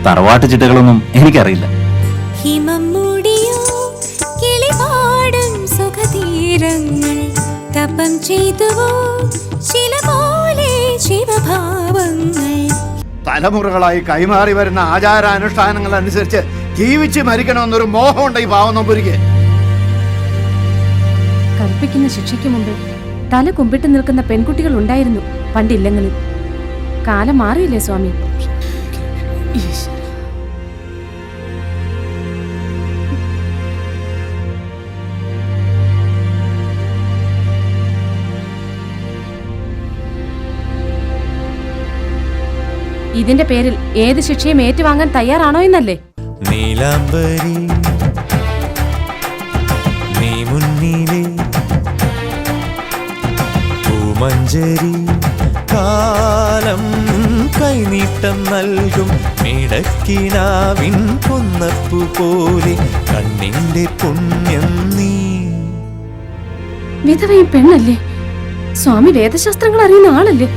തറവാട്ട് ചിട്ടകളൊന്നും എനിക്കറിയില്ല. ഹിമം മൂടിയോ കിളിപാടും സുഖതീരങ്ങൾ, തപം ചെയ്തുവോ ശില പോലെ ശിവഭാവങ്ങൾ. തലമുറകളായി കൈമാറി വരുന്ന ആചാരാനുഷ്ഠാനങ്ങൾ അനുസരിച്ച് ജീവിച്ച് മരിക്കണമെന്നൊരു മോഹമുണ്ട് ഈ പാവം നമ്പൂരിക്ക്. കൽപ്പിക്കുന്ന ശിക്ഷയ്ക്ക് മുമ്പ് തല കുമ്പിട്ട് നിൽക്കുന്ന പെൺകുട്ടികൾ ഉണ്ടായിരുന്നു പണ്ടില്ലങ്ങളിൽ. കാലം മാറിയില്ലേ സ്വാമി? ഇതിന്റെ പേരിൽ ഏത് ശിക്ഷയും ഏറ്റുവാങ്ങാൻ തയ്യാറാണോ എന്നല്ലേ? നീലാംബരി നീ മുന്നിലെ പൂമഞ്ചേരി, കാലം കൈനീട്ടം നൽകും മിടക്കിനാവിൻ കൊന്നപ്പു പോലെ കണ്ണിന്റെ പുണ്യം നീ. വിധവയും പെണ്ണല്ലേ? സ്വാമി വേദശാസ്ത്രങ്ങൾ അറിയുന്ന ആളല്ലേ?